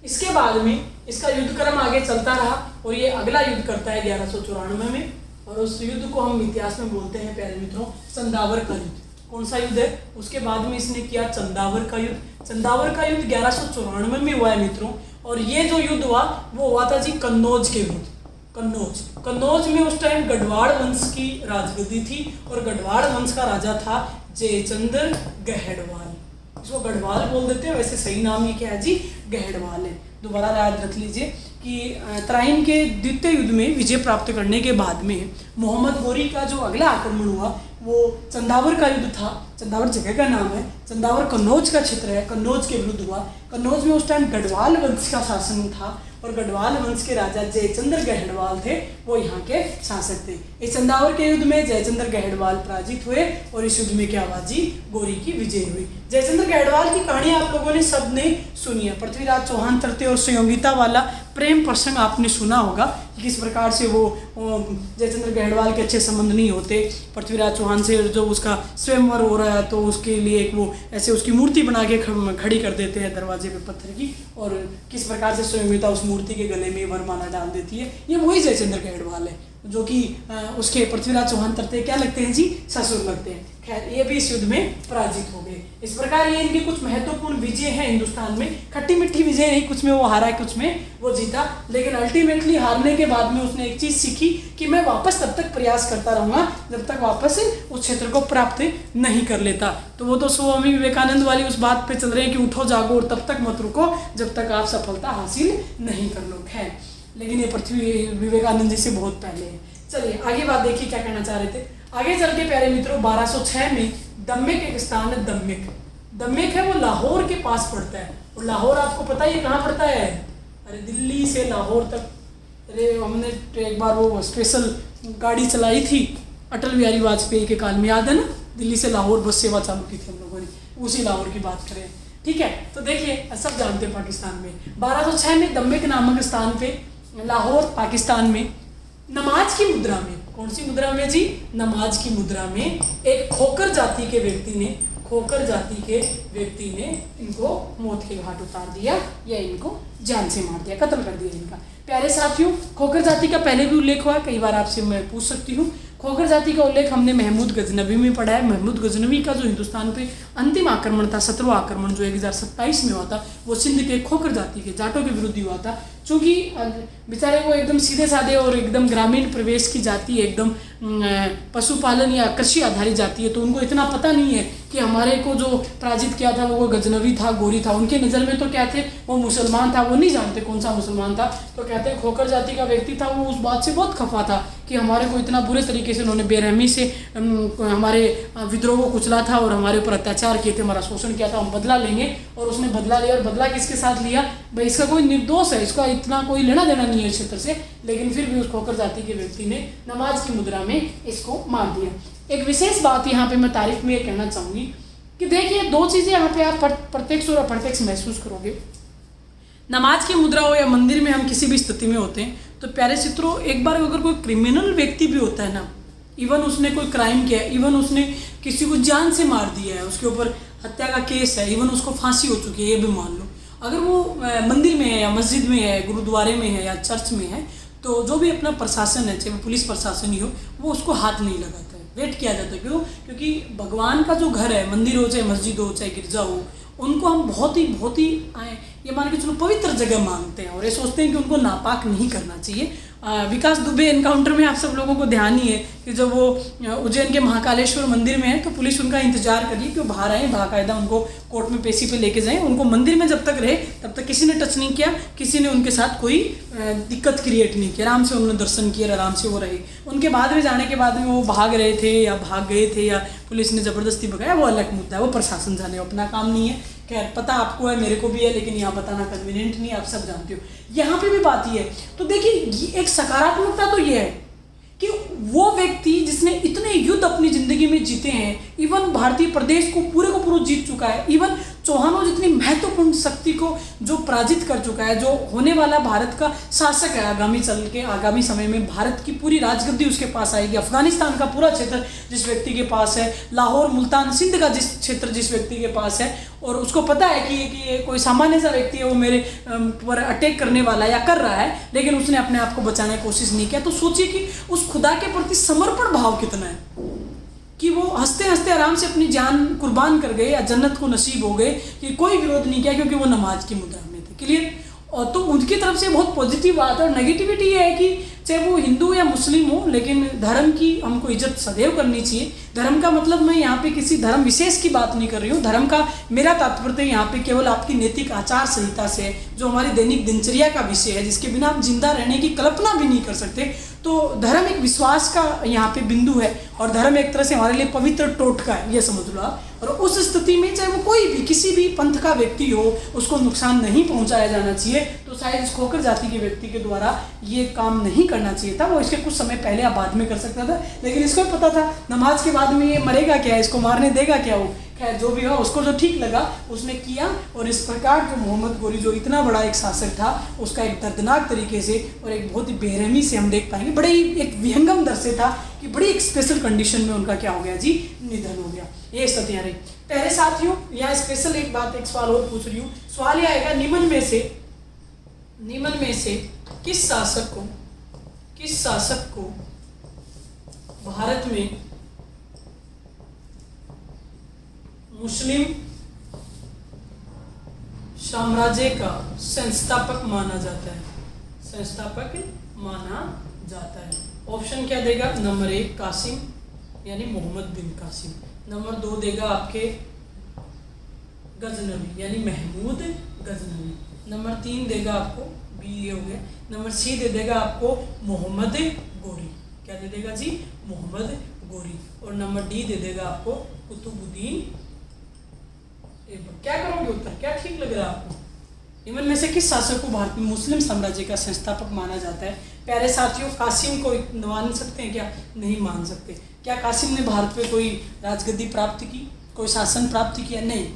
इसके बाद में इसका युद्ध क्रम आगे चलता रहा और ये अगला युद्ध करता है 1194 में, और उस युद्ध को हम इतिहास में बोलते हैं प्यारे मित्रों चंदावर का युद्ध। कौन सा युद्ध है? उसके बाद में इसने किया चंदावर का युद्ध। चंदावर का युद्ध 1194 में हुआ है मित्रों, और ये जो युद्ध हुआ वो हुआ था जी कन्नौज के विरुद्ध। कन्नौज में उस टाइम गढ़वाल वंश की राजगद्दी थी और गढ़वाल वंश का राजा था जयचंद्र गहड़वाल। इसको गढ़वाल बोल देते हैं, वैसे सही नाम ये क्या है जी, गहड़वाल है। दोबारा याद रख लीजिए कि तराइन के द्वितीय युद्ध में विजय प्राप्त करने के बाद में मोहम्मद घोरी का जो अगला आक्रमण हुआ वो चंदावर का युद्ध था। चंदावर जगह का नाम है, चंदावर कन्नौज का क्षेत्र है, कन्नौज के विरुद्ध हुआ। कन्नौज में उस टाइम गढ़वाल वंश का शासन था और गढ़वाल वंश के राजा जयचंद्र गहड़वाल थे, वो यहाँ के शासक थे। इस चंदावर के युद्ध में जयचंद्र गहड़वाल पराजित हुए और इस युद्ध में क्या हुआ जी, घोरी की विजय हुई। जयचंद्र गहड़वाल की कहानी आप लोगों ने सबने सुनी है। पृथ्वीराज चौहान तृतीय और संयोगिता वाला प्रेम प्रसंग आपने सुना होगा, किस प्रकार से वो जयचंद्र गहड़वाल के अच्छे संबंध नहीं होते पृथ्वीराज चौहान से। जो उसका स्वयंवर हो रहा है तो उसके लिए एक वो ऐसे उसकी मूर्ति बना के खड़ी कर देते हैं दरवाजे पे पत्थर की, और किस प्रकार से संयोगिता उस मूर्ति के गले में वरमाला डाल देती है। ये वही जयचंद्र गहड़वाल है जो कि उसके पृथ्वीराज चौहान तृतीय क्या लगते हैं जी, ससुर लगते हैं। खैर ये भी इस युद्ध में पराजित हो गए। इस प्रकार ये इनकी कुछ महत्वपूर्ण विजय है हिंदुस्तान में। खट्टी मिट्टी विजय नहीं, कुछ में वो हारा कुछ में वो जीता, लेकिन अल्टीमेटली हारने के बाद में उसने एक चीज़ सीखी कि मैं वापस तब तक प्रयास करता रहूँगा जब तक वापस उस क्षेत्र को प्राप्त नहीं कर लेता। तो वो तो स्वामी विवेकानंद वाली उस बात पे चल रहे हैं कि उठो जागो और तब तक मत रुको जब जब तक आप सफलता हासिल नहीं कर लो। खैर, लेकिन ये पृथ्वी विवेकानंद जी से बहुत पहले है। चलिए आगे बात देखिए क्या कहना चाह रहे थे। आगे चल के प्यारे मित्रों 1206 में दम्मेक एक स्थान है, दम्मेक है वो लाहौर के पास पड़ता है। और लाहौर आपको पता है कहाँ पड़ता है? अरे दिल्ली से लाहौर तक। अरे हमने एक बार वो स्पेशल गाड़ी चलाई थी अटल बिहारी वाजपेयी के काल में, याद है ना? दिल्ली से लाहौर बस सेवा चालू की थी हम लोगों ने, उसी लाहौर की बात करें। ठीक है, तो देखिए सब जानते हैं पाकिस्तान में 1206 में दम्मेक नामक स्थान पे लाहौर पाकिस्तान में नमाज की मुद्रा में, कौन सी मुद्रा में जी? नमाज की मुद्रा में एक खोकर जाति के व्यक्ति ने इनको मौत के घाट उतार दिया या इनको जान से मार दिया, कत्ल कर दिया इनका। प्यारे साथियों, खोकर जाति का पहले भी उल्लेख हुआ, कई बार आपसे मैं पूछ सकती हूँ। खोकर जाति का उल्लेख हमने महमूद गजनवी में पढ़ा है। महमूद गजनवी का जो हिंदुस्तान पे अंतिम आक्रमण था, 17वां आक्रमण जो 1027 में हुआ था, वो सिंध के खोकर जाति के जाटों के विरुद्ध हुआ था। चूँकि बेचारे वो एकदम सीधे साधे और एकदम ग्रामीण प्रवेश की जाति है, एकदम पशुपालन या कृषि आधारित जाति है, तो उनको इतना पता नहीं है कि हमारे को जो पराजित किया था वो गजनवी था, गोरी था। उनके नज़र में तो क्या थे, वो मुसलमान था, वो नहीं जानते कौन सा मुसलमान था। तो कहते हैं खोकर जाति का व्यक्ति था, वो उस बात से बहुत खफा था कि हमारे को इतना बुरे तरीके से उन्होंने बेरहमी से हमारे विद्रोह को कुचला था और हमारे ऊपर अत्याचार किए थे, हमारा शोषण किया था, हम बदला लेंगे। और उसने बदला लिया, और बदला किसके साथ लिया भाई? इसका कोई निर्दोष है, इसका इतना कोई लेना देना नहीं है इस क्षेत्र से, लेकिन फिर भी उस खोकर जाति के व्यक्ति ने नमाज की मुद्रा में इसको मार दिया। एक विशेष बात यहाँ पे मैं तारीफ में ये कहना चाहूँगी कि देखिए दो चीज़ें यहाँ पे आप प्रत्यक्ष और अप्रत्यक्ष महसूस करोगे। नमाज की मुद्रा हो या मंदिर में हम किसी भी स्थिति में होते हैं, तो प्यारे चित्रों एक बार अगर कोई क्रिमिनल व्यक्ति भी होता है ना, इवन उसने कोई क्राइम किया है, इवन उसने किसी को जान से मार दिया है, उसके ऊपर हत्या का केस है, इवन उसको फांसी हो चुकी है, ये भी मान लो, अगर वो मंदिर में है या मस्जिद में है, गुरुद्वारे में है या चर्च में है, तो जो भी अपना प्रशासन है, चाहे वो पुलिस प्रशासन ही हो, वो उसको हाथ नहीं लगाता है, वेट किया जाता है। क्यों? क्योंकि भगवान का जो घर है, मंदिर हो चाहे मस्जिद हो चाहे गिरजा हो, उनको हम बहुत ही ये मान के चलो पवित्र जगह मानते हैं और ये सोचते हैं कि उनको नापाक नहीं करना चाहिए। विकास दुबे एनकाउंटर में आप सब लोगों को ध्यान ही है कि जब वो उज्जैन के महाकालेश्वर मंदिर में है, तो पुलिस उनका इंतजार करी कि वो बाहर आए, बाकायदा उनको कोर्ट में पेशी पे लेके जाएं। उनको मंदिर में जब तक रहे तब तक किसी ने टच नहीं किया, किसी ने उनके साथ कोई दिक्कत क्रिएट नहीं की, आराम से उन्होंने दर्शन किए, आराम से वो रहे। उनके बाद में जाने के बाद में वो भाग रहे थे या भाग गए थे या पुलिस ने ज़बरदस्ती भगाया, वो अलग मुद्दा है, वो प्रशासन जाने, अपना काम नहीं है। खैर पता आपको है, मेरे को भी है, लेकिन यहाँ बताना कन्वीनियंट नहीं, आप सब जानते हो। यहाँ पे भी बात ये है। तो देखिए एक सकारात्मकता तो ये है कि वो व्यक्ति जिसने इतने युद्ध अपनी जिंदगी में जीते हैं, इवन भारतीय प्रदेश को पूरा जीत चुका है, इवन चौहानों जितनी महत्वपूर्ण शक्ति को जो पराजित कर चुका है, जो होने वाला भारत का शासक है, आगामी समय में भारत की पूरी राजगद्दी उसके पास आएगी। अफगानिस्तान का पूरा क्षेत्र जिस व्यक्ति के पास है, लाहौर मुल्तान सिंध का क्षेत्र जिस व्यक्ति के पास है, और उसको पता है कि ये कोई सामान्य सा व्यक्ति है, वो मेरे पर अटैक करने वाला या कर रहा है, लेकिन उसने अपने आप को बचाने की कोशिश नहीं किया। तो सोचिए कि उस खुदा के प्रति समर्पण भाव कितना है कि वो हंसते हंसते आराम से अपनी जान कुर्बान कर गए या जन्नत को नसीब हो गए, कि कोई विरोध नहीं किया क्योंकि वो नमाज की मुद्रा में थे। क्लियर? और तो उनकी तरफ से बहुत पॉजिटिव बात है। और नेगेटिविटी ये है कि चाहे वो हिंदू या मुस्लिम हो, लेकिन धर्म की हमको इज्जत सदैव करनी चाहिए। धर्म का मतलब मैं यहाँ पे किसी धर्म विशेष की बात नहीं कर रही हूँ। धर्म का मेरा तात्पर्य यहाँ पे केवल आपकी नैतिक आचार संहिता से, जो हमारी दैनिक दिनचर्या का विषय है, जिसके बिना हम जिंदा रहने की कल्पना भी नहीं कर सकते। तो धर्म एक विश्वास का यहाँ पे बिंदु है, और धर्म एक तरह से हमारे लिए पवित्र टोटका है, ये समझ लो आप। और उस स्थिति में चाहे वो कोई भी किसी भी पंथ का व्यक्ति हो, उसको नुकसान नहीं पहुँचाया जाना चाहिए। तो शायद इस खोकर जाति के व्यक्ति के द्वारा ये काम नहीं करना चाहिए था। वो इसके कुछ समय पहले या बाद में कर सकता था, लेकिन इसको पता था नमाज के बाद में ये मरेगा क्या, इसको मारने देगा क्या वो। खैर जो भी हो, उसको जो ठीक लगा उसने किया। और इस प्रकार जो मोहम्मद गोरी जो इतना बड़ा एक शासक था, उसका एक दर्दनाक तरीके से और एक बहुत ही बेरहमी से हम देख पाएंगे, बड़े ही एक विहंगम दर से था कि बड़ी एक स्पेशल कंडीशन में उनका क्या हो गया जी, निधन हो गया। ये स्थितियाँ रही। पहले साथियों यहाँ स्पेशल एक बात, एक सवाल और पूछ रही हूँ। सवाल यह आएगा, निम्न में से किस शासक को भारत में मुस्लिम साम्राज्य का संस्थापक माना जाता है? ऑप्शन क्या देगा? नंबर 1 कासिम यानी मोहम्मद बिन कासिम, नंबर 2 देगा आपके गजनवी यानी महमूद गजनवी, नंबर 3 देगा आपको, बी ये हो गया। नंबर सी दे देगा आपको मोहम्मद गोरी। क्या दे देगा जी? मोहम्मद गोरी। और नंबर डी दे देगा आपको कुतुबुद्दीन ऐबक। क्या करोगे उत्तर? क्या ठीक लग रहा है आपको? निम्न में से किस शासक को भारत में मुस्लिम साम्राज्य का संस्थापक माना जाता है? प्यारे साथियों, कासिम को मान सकते हैं क्या? नहीं मान सकते। क्या कासिम ने भारत में कोई राजगद्दी प्राप्त की, कोई शासन प्राप्त किया? नहीं।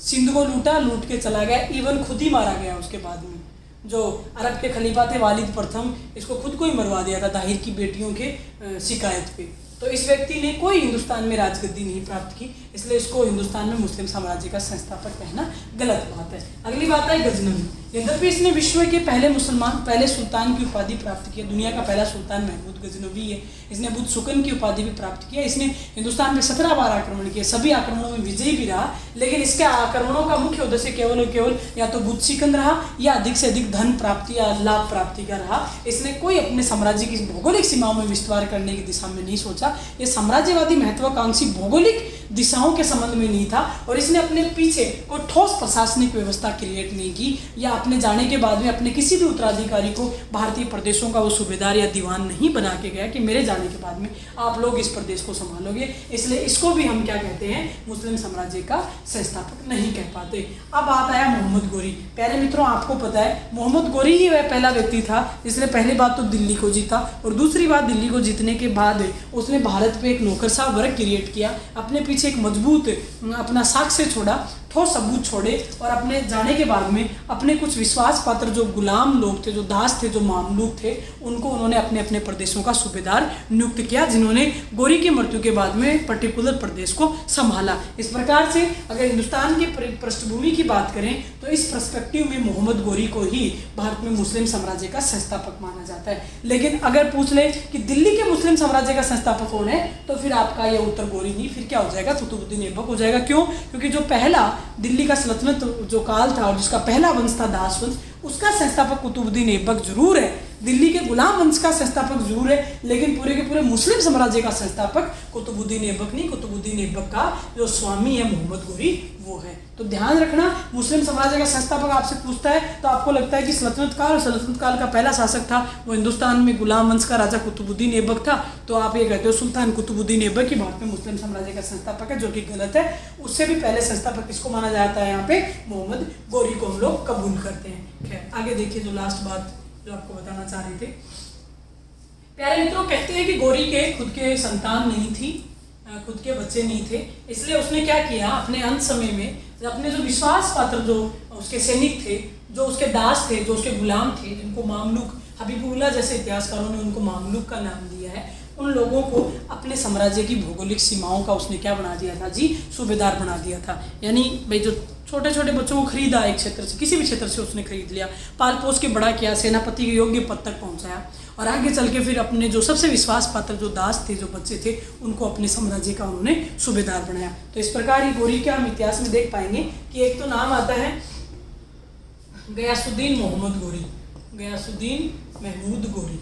सिंध को लूटा, लूट के चला गया, इवन खुद ही मारा गया उसके बाद में। जो अरब के खलीफा थे वालिद प्रथम, इसको खुद को ही मरवा दिया था दाहिर की बेटियों के शिकायत पे। तो इस व्यक्ति ने कोई हिंदुस्तान में राजगद्दी नहीं प्राप्त की, इसलिए इसको हिंदुस्तान में मुस्लिम साम्राज्य का संस्थापक कहना गलत बात है। अगली बात है गजनवी। यद्यपि इसने विश्व के पहले सुल्तान की उपाधि प्राप्त की। दुनिया का पहला सुल्तान महमूद गजनवी है। इसने बुद्ध सुकन की उपाधि भी प्राप्त किया। इसने हिंदुस्तान में 17 बार आक्रमण किए, सभी आक्रमणों में विजयी भी रहा। लेकिन इसके आक्रमणों का मुख्य उद्देश्य केवल और केवल या तो बुद्ध सिकंद रहा या अधिक से अधिक धन प्राप्ति या लाभ प्राप्ति का रहा। इसने कोई अपने साम्राज्य की भौगोलिक सीमाओं में विस्तार करने की दिशा में नहीं सोचा। ये साम्राज्यवादी महत्वाकांक्षी भौगोलिक दिशाओं के संबंध में नहीं था और इसने अपने पीछे कोई ठोस प्रशासनिक व्यवस्था क्रिएट नहीं की या अपने जाने के बाद में अपने किसी भी उत्तराधिकारी को भारतीय प्रदेशों का वो सूबेदार या दीवान नहीं बना के गया कि मेरे जाने के बाद में आप लोग इस प्रदेश को संभालोगे। इसलिए इसको भी हम क्या कहते हैं? मुस्लिम साम्राज्य का संस्थापक नहीं कह पाते। अब बात आया मोहम्मद गोरी। प्यारे मित्रों, आपको पता है मोहम्मद गोरी ही वह पहला व्यक्ति था जिसने पहली बात तो दिल्ली को जीता और दूसरी बात दिल्ली को जीतने के बाद उसने भारत पे एक नौकरशाह वर्ग क्रिएट किया, अपने पीछे एक मजबूत अपना साक्ष्य छोड़ा, ठोस सबूत छोड़े और अपने जाने के बाद में अपने कुछ विश्वास पात्र जो गुलाम लोग थे, जो दास थे, जो मामलूक थे, उनको उन्होंने अपने अपने प्रदेशों का सूबेदार नियुक्त किया, जिन्होंने गोरी की मृत्यु के बाद में पर्टिकुलर प्रदेश को संभाला। इस प्रकार से अगर हिंदुस्तान की पृष्ठभूमि की बात करें तो इस पर्सपेक्टिव में मोहम्मद गोरी को ही भारत में मुस्लिम साम्राज्य का संस्थापक माना जाता है। लेकिन अगर पूछ ले कि दिल्ली के मुस्लिम साम्राज्य का संस्थापक कौन है, तो फिर आपका यह उत्तर गोरी नहीं, फिर क्या हो जाएगा? कुतुबुद्दीन ऐबक हो जाएगा। क्यों? क्योंकि जो पहला दिल्ली का सल्तनत जो काल था और जिसका पहला वंश था दास वंश, उसका संस्थापक कुतुबुद्दीन ऐबक जरूर है, दिल्ली के गुलाम वंश का संस्थापक जरूर है, लेकिन पूरे के पूरे मुस्लिम साम्राज्य का संस्थापक कुतुबुद्दीन ऐबक नहीं। कुतुबुद्दीन ऐबक का जो स्वामी है मोहम्मद गोरी वो है। तो ध्यान रखना, मुस्लिम साम्राज्य का संस्थापक आपसे पूछता है तो आपको लगता है कि सल्तनत काल, और सल्तनत काल का पहला शासक था वो हिंदुस्तान में गुलाम वंश का राजा कुतुबुद्दीन ऐबक था, तो आप ये कहते हो सुल्तान कुतुबुद्दीन ऐबक ही भारत में मुस्लिम साम्राज्य का संस्थापक है, जो कि गलत है। उससे भी पहले संस्थापक किसको माना जाता है? यहाँ पे मोहम्मद गोरी को हम लोग कबूल करते हैं। खैर, आगे देखिए जो लास्ट बात जो आपको बताना चाह रहे थे। प्यारे मित्रों, कहते हैं कि गोरी के खुद के संतान नहीं थी, खुद के बच्चे नहीं थे, इसलिए उसने क्या किया अपने अंत समय में अपने जो विश्वास पात्र जो उसके सैनिक थे, जो उसके दास थे, जो उसके गुलाम थे, जिनको मामलूक, हबीबुल्लाह जैसे इतिहासकारों ने उनको मामलूक का नाम दिया है, उन लोगों को अपने साम्राज्य की भौगोलिक सीमाओं का उसने क्या बना दिया था जी? सूबेदार बना दिया था। यानी भाई जो छोटे छोटे बच्चों को खरीदा, एक क्षेत्र से किसी भी क्षेत्र से उसने खरीद लिया, पाल पोस के बड़ा किया, सेनापति के योग्य पद तक पहुंचाया और आगे चल के फिर अपने जो सबसे विश्वास पात्र जो दास थे, जो बच्चे थे, उनको अपने साम्राज्य का उन्होंने सूबेदार बनाया। तो इस प्रकार ही गोरी का हम इतिहास में देख पाएंगे कि एक तो नाम आता है गयासुद्दीन मोहम्मद गोरी, गयासुद्दीन महमूद गोरी,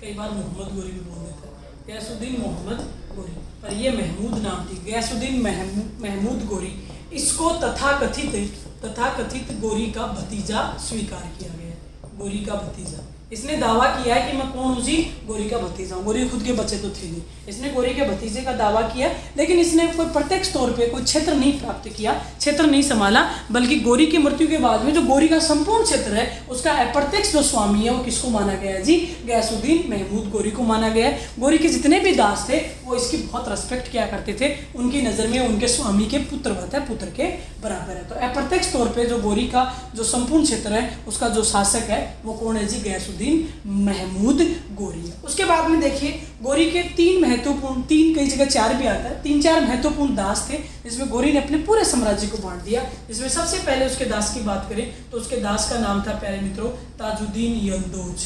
कई बार मोहम्मद गोरी भी बोल देता है, गयासुद्दीन मोहम्मद गोरी, पर ये महमूद नाम थी, गयासुद्दीन महमूद गोरी। इसको तथाकथित गोरी का भतीजा स्वीकार किया गया है। गोरी का भतीजा, इसने दावा किया है कि मैं कौन हूँ जी? गोरी का भतीजा हूँ। गोरी खुद के बच्चे तो थे नहीं, इसने गोरी के भतीजे का दावा किया, लेकिन इसने कोई प्रत्यक्ष तौर पे कोई क्षेत्र नहीं प्राप्त किया, क्षेत्र नहीं संभाला, बल्कि गोरी की मृत्यु के बाद में जो गोरी का संपूर्ण क्षेत्र है उसका अप्रत्यक्ष जो स्वामी है वो किसको माना गया है जी? गयासुद्दीन महमूद गोरी को माना गया है। गोरी के जितने भी दास थे वो इसकी बहुत रेस्पेक्ट किया करते थे, उनकी नज़र में उनके स्वामी के पुत्रवत है, पुत्र के बराबर है। तो अप्रत्यक्ष तौर पर जो गोरी का जो संपूर्ण क्षेत्र है उसका जो शासक है वो कौन है जी? गयासुद्दीन महमूद गोरी है। उसके बाद में देखिए गोरी के तीन महत्वपूर्ण, तीन कई जगह चार भी आता है, 3-4 महत्वपूर्ण दास थे जिसमें गोरी ने अपने पूरे साम्राज्य को बांट दिया। इसमें सबसे पहले उसके दास की बात करें तो उसके दास का नाम था प्यारे मित्रों ताजुद्दीन यल्दौज।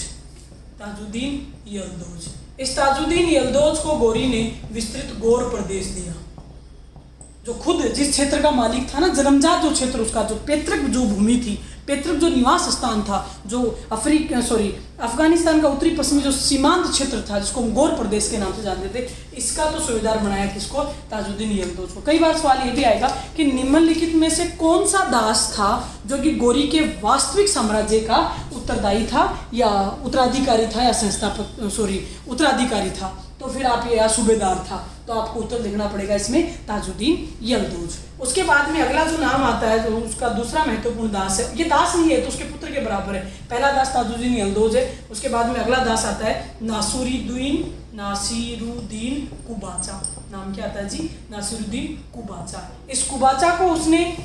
ताजुद्दीन यल्दौज, इस ताजुद्दीन यल्दौज को गोरी ने विस्तृत गौर प्रदेश दिया। जो खुद जिस क्षेत्र का मालिक था ना, जन्मजात जो क्षेत्र, उसका जो पैतृक जो भूमि थी, पैतृक जो निवास स्थान था, जो अफगानिस्तान का उत्तरी पश्चिमी जो सीमांत क्षेत्र था, जिसको हम गौर प्रदेश के नाम से जानते थे, इसका तो सूबेदार बनाया किसको? ताजुद्दीन यलदौज को। कई बार सवाल ये भी आएगा कि निम्नलिखित में से कौन सा दास था जो कि गौरी के वास्तविक साम्राज्य का उत्तरदायी था या उत्तराधिकारी था या उत्तराधिकारी था? तो फिर आप ये, या सूबेदार था, तो आपको उत्तर लिखना पड़ेगा इसमें ताजुद्दीन यलदौज। उसके बाद में अगला जो नाम आता है, जो उसका दूसरा महत्वपूर्ण दास है, ये दास नहीं है तो उसके पुत्र के बराबर है। पहला दास ताजुद्दीन यलदौज है। उसके बाद में अगला दास आता है नासिरुद्दीन कुबाचा। नाम क्या आता है जी? नासिरुद्दीन कुबाचा। इस कुबाचा को उसने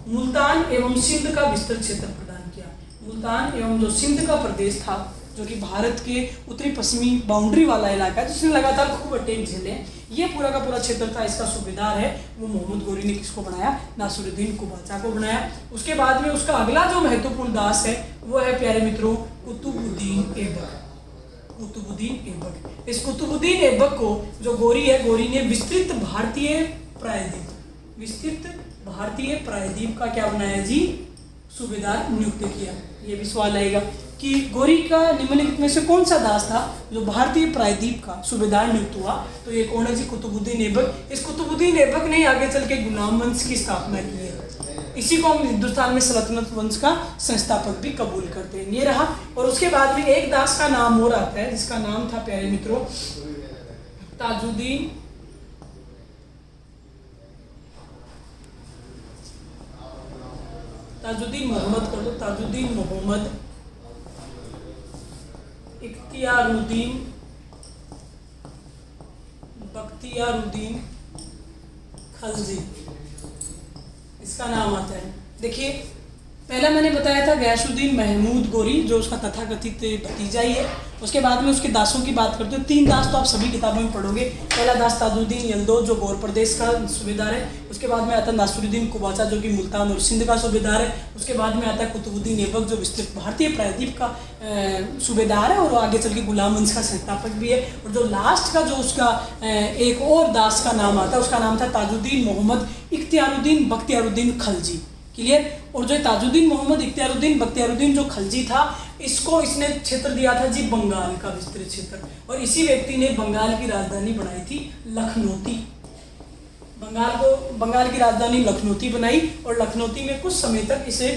मुल्तान एवं सिंध का विस्तृत क्षेत्र प्रदान किया। मुल्तान एवं जो सिंध का प्रदेश था, जो कि भारत के उत्तरी पश्चिमी बाउंड्री वाला इलाका है, जिसने लगातार खूब अटैक झेले, ये पूरा का पूरा क्षेत्र था। इसका सूबेदार है वो मोहम्मद गौरी ने किसको बनाया? नासिरुद्दीन कुबाचा को बनाया। उसके बाद में उसका अगला जो महत्वपूर्ण दास है वो है प्यारे मित्रों कुतुबुद्दीन ऐबक। कुतुबुद्दीन ऐबक। इस कुतुबुद्दीन ऐबक को जो गौरी है, गौरी ने विस्तृत भारतीय प्रायद्वीप का क्या बनाया जी? सूबेदार नियुक्त किया। ये भी सवाल आएगा कि गौरी का निम्नलिखित में से कौन सा दास था जो भारतीय प्रायद्वीप का सूबेदार नियुक्त हुआ? तो ये कौन है जी? कुतुबुद्दीन ऐबक। इस कुतुबुद्दीन ऐबक ने आगे चल के गुलाम वंश की स्थापना की है। इसी को हम हिंदुस्तान में सल्तनत वंश का संस्थापक भी कबूल करते हैं। ये रहा। और उसके बाद में एक दास का नाम और आता है, जिसका नाम था प्यारे मित्रों ताजुद्दीन मोहम्मद कर दो। ताजुद्दीन मोहम्मद बख्तियारुद्दीन खलजी, इसका नाम आता है। देखिए, पहला मैंने बताया था गयासुद्दीन महमूद गौरी, जो उसका तथाकथित भतीजा ही है। उसके बाद में उसके दासों की बात करते हैं। 3 दास तो आप सभी किताबों में पढ़ोगे। पहला दास ताजुद्दीन यलदौज जो गौर प्रदेश का सूबेदार है। उसके बाद में आता है नासिरुद्दीन कुबाचा जो कि मुल्तान और सिंध का सूबेदार है। उसके बाद में आता है कुतुबुद्दीन ऐबक जो विस्तृत भारतीय प्रायद्वीप का सूबेदार है और आगे चल के गुलाम वंश का संस्थापक भी है। और जो लास्ट का जो उसका एक और दास का नाम आता है, उसका नाम था ताजुद्दीन मोहम्मद इख्तियारुद्दीन बख्तियारुद्दीन खलजी। क्लियर? और जो ताजुद्दीन मोहम्मद इख्तियारुद्दीन बख्तियारुद्दीन जो खलजी था, इसने क्षेत्र दिया था जी बंगाल का विस्तृत क्षेत्र। और इसी व्यक्ति ने बंगाल की राजधानी बनाई थी लखनौती। बंगाल की राजधानी लखनौती बनाई और लखनौती में कुछ समय तक इसे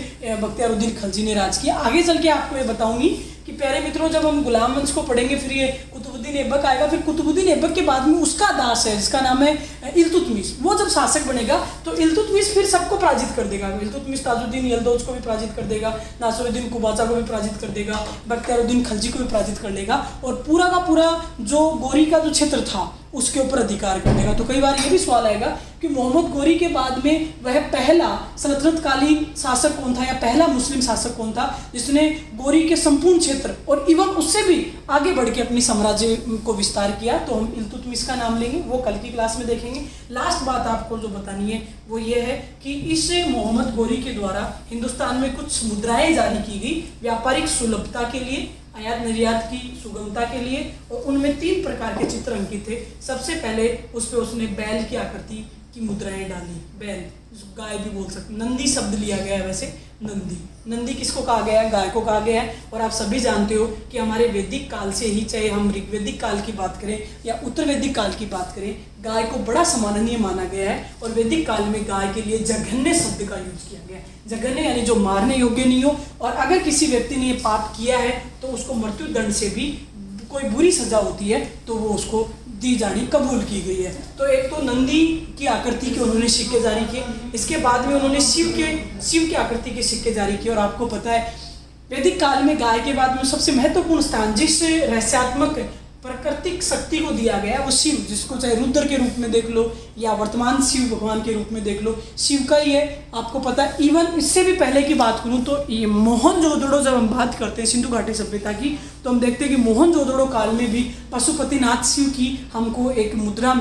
बख्तियारुद्दीन खलजी ने राज किया। आगे चल के आपको ये बताऊंगी कि प्यारे मित्रों, जब हम गुलाम वंश को पढ़ेंगे फिर ये कुतुबुद्दीन ऐबक आएगा। फिर कुतुबुद्दीन ऐबक के बाद में उसका दास है जिसका नाम है इल्तुतमिश। वो जब शासक बनेगा तो इल्तुतमिश फिर सबको पराजित कर देगा। इल्तुतमिश ताजुद्दीन यलदौज को भी पराजित कर देगा, नासिरुद्दीन कुबाचा को भी पराजित कर देगा, बख्तियारुद्दीन खलजी को भी पराजित कर लेगा और पूरा का पूरा जो गौरी का जो क्षेत्र था उसके ऊपर अधिकार कर देगा। तो कई बार ये भी सवाल आएगा कि मोहम्मद गौरी के बाद में वह पहला सल्तनतकालीन शासक कौन था या पहला मुस्लिम शासक कौन था जिसने गौरी के संपूर्ण क्षेत्र और इवन उससे भी आगे बढ़ के अपनी साम्राज्य को विस्तार किया? तो हम इल्तुतमिश का नाम लेंगे, वो कल की क्लास में देखेंगे। लास्ट बात आपको जो बतानी है वो ये है कि इस मोहम्मद गौरी के द्वारा हिंदुस्तान में कुछ मुद्राएं जारी की गई व्यापारिक सुलभता के लिए, आयात निर्यात की सुगमता के लिए, और उनमें 3 प्रकार के चित्र अंकित थे। सबसे पहले उस पर उसने बैल की आकृति की मुद्राएं डाली। बैल, गाय भी बोल सकते, नंदी शब्द लिया गया है। वैसे नंदी किसको कहा गया है? गाय को कहा गया है। और आप सभी जानते हो कि हमारे वैदिक काल से ही, चाहे हम ऋग्वैदिक काल की बात करें या उत्तर वैदिक काल की बात करें, गाय को बड़ा सम्माननीय माना गया है। और वैदिक काल में गाय के लिए जघन्य शब्द का यूज किया गया है। जघन्य यानी जो मारने योग्य नहीं हो, और अगर किसी व्यक्ति ने ये पाप किया है तो उसको मृत्यु दंड से भी कोई बुरी सजा होती है तो वो उसको दी जानी कबूल की गई है। तो एक तो नंदी की आकृति के उन्होंने सिक्के जारी किए। इसके बाद में उन्होंने शिव की आकृति के सिक्के जारी किए। और आपको पता है वैदिक काल में गाय के बाद में सबसे महत्वपूर्ण स्थान जिस रहस्यात्मक प्राकृतिक शक्ति को दिया गया वो शिव, जिसको चाहे रुद्र के रूप में देख लो या वर्तमान शिव भगवान के रूप में देख लो, शिव का ही है। आपको पता है इवन इससे भी पहले की बात करूं तो ये मोहनजोदड़ो, जब हम बात करते हैं सिंधु घाटी सभ्यता की, तो हम देखते हैं कि मोहनजोदड़ो काल में भी पशुपतिनाथ शिव की हमको एक मुद्रा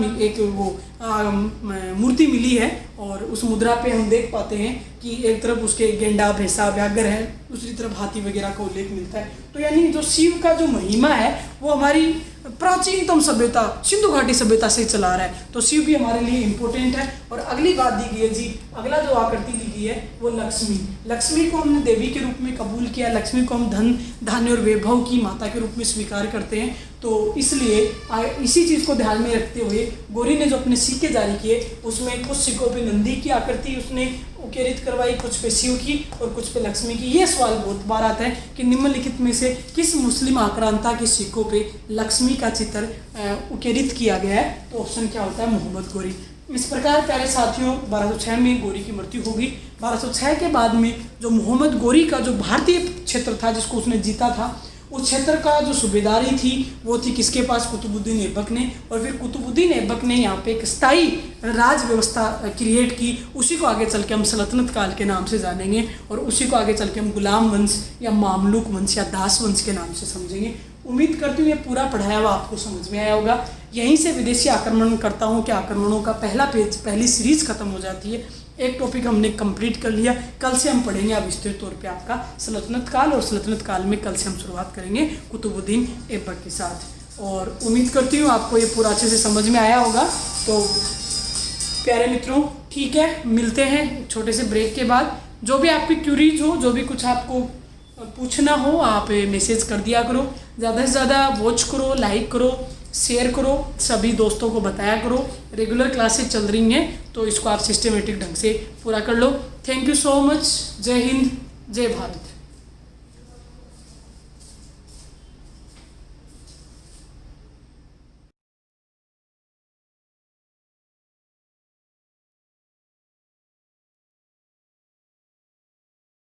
मूर्ति मिली है। और उस मुद्रा पे हम देख पाते हैं कि एक तरफ उसके गेंडा, भैंसा, व्याघ्र है, दूसरी तरफ हाथी वगैरह का उल्लेख मिलता है। तो यानी जो शिव का जो महिमा है वो हमारी प्राचीनतम सभ्यता सिंधु घाटी सभ्यता से चला रहा है। तो शिव भी हमारे लिए इम्पोर्टेंट है। और अगली बात दी गई है जी, अगला जो आकृति दी गई होती है वो लक्ष्मी। लक्ष्मी को हमने देवी के रूप में कबूल किया, लक्ष्मी को हम धन धान्य और वैभव की माता के रूप में स्वीकार करते हैं। तो इसलिए इसी चीज़ को ध्यान में रखते हुए गौरी ने जो अपने सिक्के जारी किए उसमें कुछ सिक्कों पे नंदी की आकृति उसने उकेरित करवाई, कुछ पे शिव की और कुछ पे लक्ष्मी की। ये सवाल बहुत बार आता है कि निम्नलिखित में से किस मुस्लिम आक्रांता के सिक्कों पे लक्ष्मी का चित्र उकेरित किया गया है? तो ऑप्शन क्या होता है? मोहम्मद गौरी। इस प्रकार प्यारे साथियों 1206 में गौरी की मृत्यु होगी। 1206 के बाद में जो मोहम्मद गौरी का जो भारतीय क्षेत्र था जिसको उसने जीता था, उस क्षेत्र का जो सूबेदारी थी वो थी किसके पास? कुतुबुद्दीन ऐबक ने। और फिर कुतुबुद्दीन ऐबक ने यहाँ पे एक स्थायी राज व्यवस्था क्रिएट की। उसी को आगे चल के हम सल्तनत काल के नाम से जानेंगे और उसी को आगे चल के हम गुलाम वंश या मामलुक वंश या दास वंश के नाम से समझेंगे। उम्मीद करती हूँ ये पूरा पढ़ाया हुआ आपको समझ में आया होगा। यहीं से विदेशी आक्रमणकर्ताओं के आक्रमणों का पहला पेज, पहली सीरीज खत्म हो जाती है। एक टॉपिक हमने कंप्लीट कर लिया। कल से हम पढ़ेंगे अब विस्तृत तौर पे आपका सल्तनत काल, और सल्तनत काल में कल से हम शुरुआत करेंगे कुतुबुद्दीन ऐबक के साथ। और उम्मीद करती हूँ आपको ये पूरा अच्छे से समझ में आया होगा। तो प्यारे मित्रों ठीक है, मिलते हैं एक छोटे से ब्रेक के बाद। जो भी आपकी क्यूरीज हो, जो भी कुछ आपको पूछना हो, आप मैसेज कर दिया करो। ज़्यादा से ज़्यादा वॉच करो, लाइक करो, शेयर करो, सभी दोस्तों को बताया करो। रेगुलर क्लासेस चल रही हैं तो इसको आप सिस्टमेटिक ढंग से पूरा कर लो। Thank you so much. जय हिंद, जय भारत।